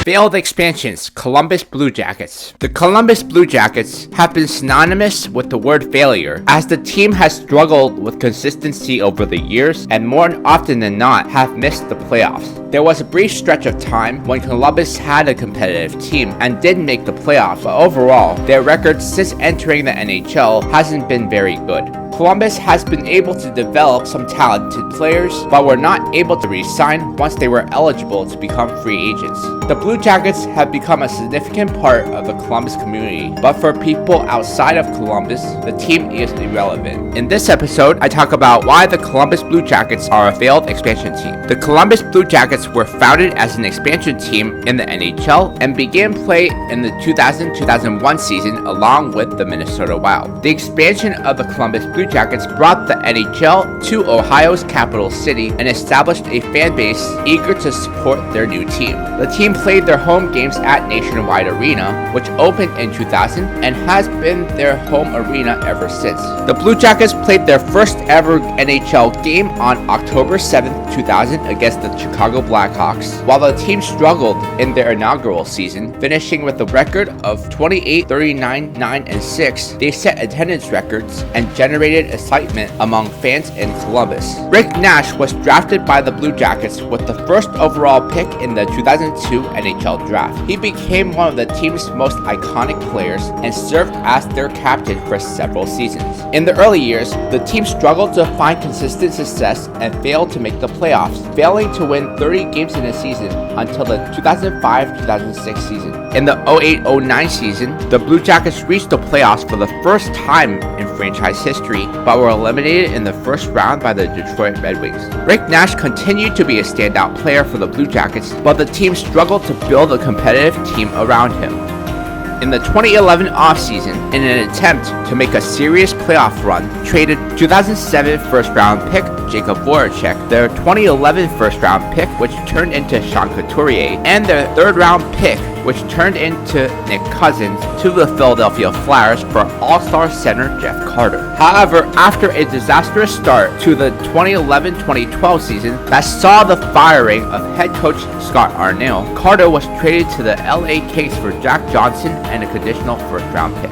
Failed expansions, Columbus Blue Jackets. The Columbus Blue Jackets have been synonymous with the word failure, as the team has struggled with consistency over the years and more often than not have missed the playoffs. There was a brief stretch of time when Columbus had a competitive team and did make the playoffs, but overall, their record since entering the NHL hasn't been very good. Columbus has been able to develop some talented players, but were not able to re-sign once they were eligible to become free agents. The Blue Jackets have become a significant part of the Columbus community, but for people outside of Columbus, the team is irrelevant. In this episode, I talk about why the Columbus Blue Jackets are a failed expansion team. The Columbus Blue Jackets were founded as an expansion team in the NHL and began play in the 2000-2001 season along with the Minnesota Wild. The expansion of the Columbus Blue Jackets brought the NHL to Ohio's capital city and established a fan base eager to support their new team. The team played their home games at Nationwide Arena, which opened in 2000 and has been their home arena ever since. The Blue Jackets played their first ever NHL game on October 7th, 2000 against the Chicago Blackhawks. While the team struggled in their inaugural season, finishing with a record of 28, 39, 9, and 6, they set attendance records and generated excitement among fans in Columbus. Rick Nash was drafted by the Blue Jackets with the first overall pick in the 2002 NHL draft. He became one of the team's most iconic players and served as their captain for several seasons. In the early years, the team struggled to find consistent success and failed to make the playoffs, failing to win 30 games in a season until the 2005-2006 season. In the 08-09 season, the Blue Jackets reached the playoffs for the first time in franchise history, but were eliminated in the first round by the Detroit Red Wings. Rick Nash continued to be a standout player for the Blue Jackets, but the team struggled to build a competitive team around him. In the 2011 offseason, in an attempt to make a serious playoff run, traded 2007 first-round pick Jacob Voracek, their 2011 first-round pick, which turned into Sean Couturier, and their third-round pick, which turned into Nick Cousins, to the Philadelphia Flyers for All-Star center Jeff Carter. However, after a disastrous start to the 2011-2012 season that saw the firing of head coach Scott Arniel, Carter was traded to the LA Kings for Jack Johnson and a conditional first-round pick.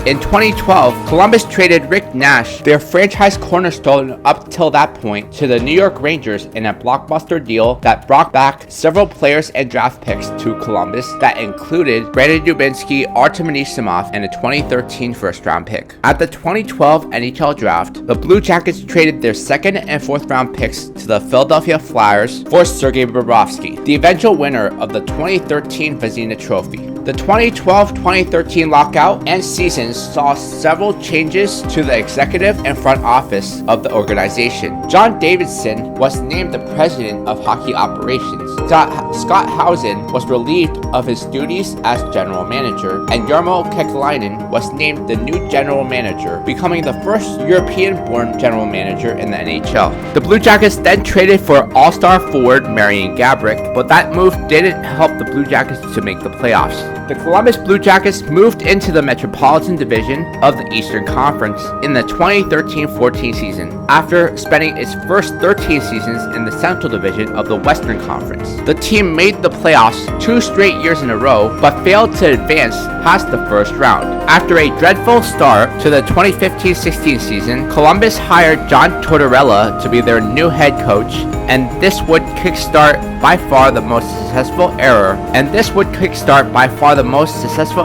In 2012, Columbus traded Rick Nash, their franchise cornerstone up till that point, to the New York Rangers in a blockbuster deal that brought back several players and draft picks to Columbus that included Brandon Dubinsky, Artem Anisimov, and a 2013 first-round pick. At the 2012 NHL Draft, the Blue Jackets traded their second and fourth-round picks to the Philadelphia Flyers for Sergei Bobrovsky, the eventual winner of the 2013 Vezina Trophy. The 2012-2013 lockout and seasons saw several changes to the executive and front office of the organization. John Davidson was named the president of hockey operations. Scott Housen was relieved of his duties as general manager, and Jarmo Kekalainen was named the new general manager, becoming the first European-born general manager in the NHL. The Blue Jackets then traded for all-star forward Marian Gaborik, but that move didn't help the Blue Jackets to make the playoffs. The Columbus Blue Jackets moved into the Metropolitan Division of the Eastern Conference in the 2013-14 season, after spending its first 13 seasons in the Central Division of the Western Conference. The team made the playoffs 2 straight years in a row, but failed to advance past the first round. After a dreadful start to the 2015-16 season, Columbus hired John Tortorella to be their new head coach, and this would kickstart by far the most successful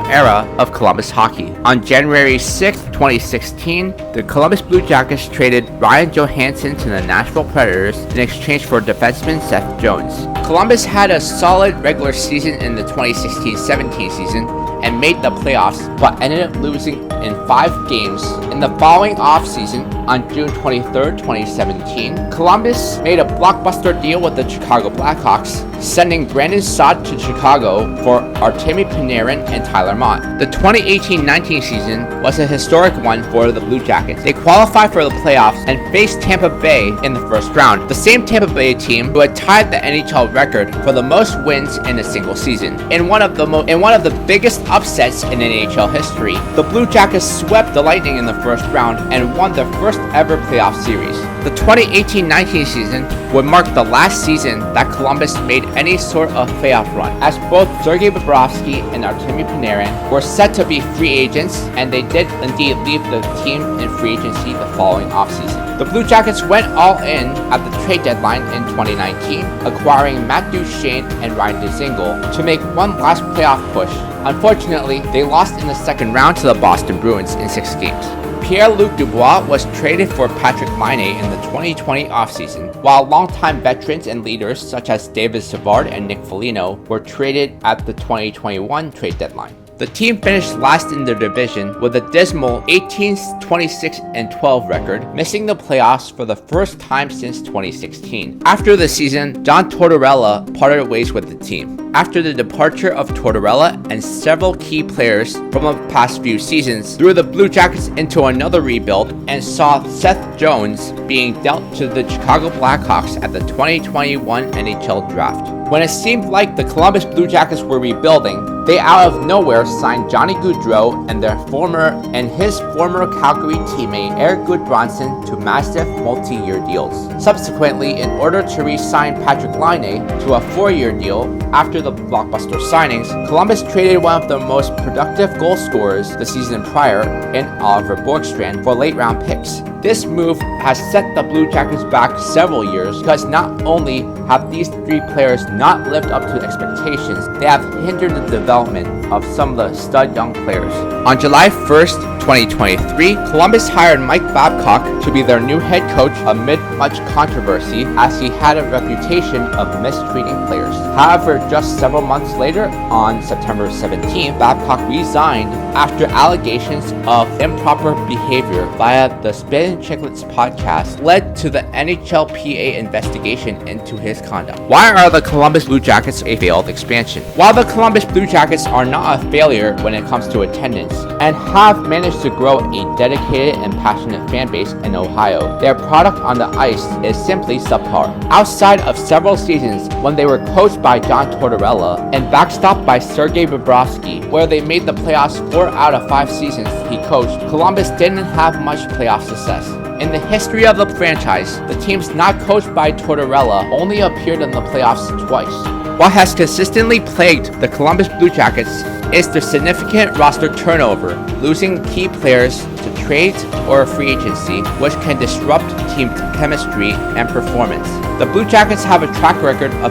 era of Columbus hockey. On January 6, 2016, the Columbus Blue Jackets traded Ryan Johansson to the Nashville Predators in exchange for defenseman Seth Jones. Columbus had a solid regular season in the 2016-17 season and made the playoffs, but ended up losing in 5 games. In the following offseason, on June 23, 2017, Columbus made a blockbuster deal with the Chicago Blackhawks, sending Brandon Saad to Chicago for Artemi Panarin and Tyler Mott. The 2018-19 season was a historic one for the Blue Jackets. They qualified for the playoffs and faced Tampa Bay in the first round, the same Tampa Bay team who had tied the NHL record for the most wins in a single season. In one of the biggest upsets in NHL history, the Blue Jackets swept the Lightning in the first round and won their first ever playoff series. The 2018-19 season would mark the last season that Columbus made any sort of playoff run, as both Sergei Bobrovsky and Artemi Panarin were set to be free agents, and they did indeed leave the team in free agency the following offseason. The Blue Jackets went all in at the trade deadline in 2019, acquiring Matt Duchene and Ryan Dzingel to make one last playoff push. Unfortunately, they lost in the second round to the Boston Bruins in 6 games. Pierre-Luc Dubois was traded for Patrick Laine in the 2020 offseason, while longtime veterans and leaders such as David Savard and Nick Foligno were traded at the 2021 trade deadline. The team finished last in their division with a dismal 18-26-12 record, missing the playoffs for the first time since 2016. After the season, John Tortorella parted ways with the team. After the departure of Tortorella and several key players from the past few seasons, threw the Blue Jackets into another rebuild and saw Seth Jones being dealt to the Chicago Blackhawks at the 2021 NHL Draft. When it seemed like the Columbus Blue Jackets were rebuilding, they out of nowhere signed Johnny Gaudreau and his former Calgary teammate Eric Gudbranson to massive multi-year deals. Subsequently, in order to re-sign Patrick Laine to a 4-year deal after the blockbuster signings, Columbus traded one of the most productive goal scorers the season prior in Oliver Borgstrand for late-round picks. This move has set the Blue Jackets back several years because not only have these 3 players not lived up to expectations, they have hindered the development of some of the stud young players. On July 1st, 2023, Columbus hired Mike Babcock to be their new head coach amid much controversy, as he had a reputation of mistreating players. However, just several months later, on September 17th, Babcock resigned after allegations of improper behavior via the Spin and Chicklets podcast led to the NHLPA investigation into his conduct. Why are the Columbus Blue Jackets a failed expansion? While the Columbus Blue Jackets are not a failure when it comes to attendance, and have managed to grow a dedicated and passionate fan base in Ohio, their product on the ice is simply subpar. Outside of several seasons when they were coached by John Tortorella and backstopped by Sergei Bobrovsky, where they made the playoffs 4 out of 5 seasons he coached, Columbus didn't have much playoff success. In the history of the franchise, the teams not coached by Tortorella only appeared in the playoffs twice. What has consistently plagued the Columbus Blue Jackets is their significant roster turnover, losing key players to trades or free agency, which can disrupt team chemistry and performance. The Blue Jackets have a track record of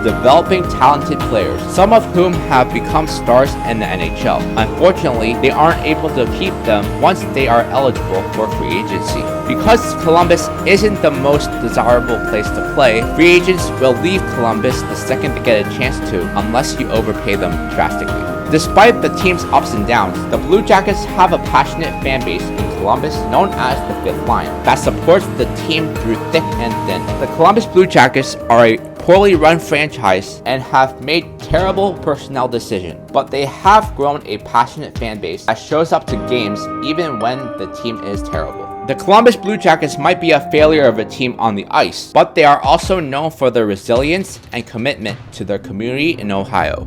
developing talented players, some of whom have become stars in the NHL. Unfortunately, they aren't able to keep them once they are eligible for free agency. Because Columbus isn't the most desirable place to play, free agents will leave Columbus the second they get a chance to, unless you overpay them drastically. Despite the team's ups and downs, the Blue Jackets have a passionate fan base in Columbus known as the Fifth Line that supports the team through thick and thin. The Columbus Blue Jackets are a poorly run franchise and have made terrible personnel decisions, but they have grown a passionate fan base that shows up to games even when the team is terrible. The Columbus Blue Jackets might be a failure of a team on the ice, but they are also known for their resilience and commitment to their community in Ohio.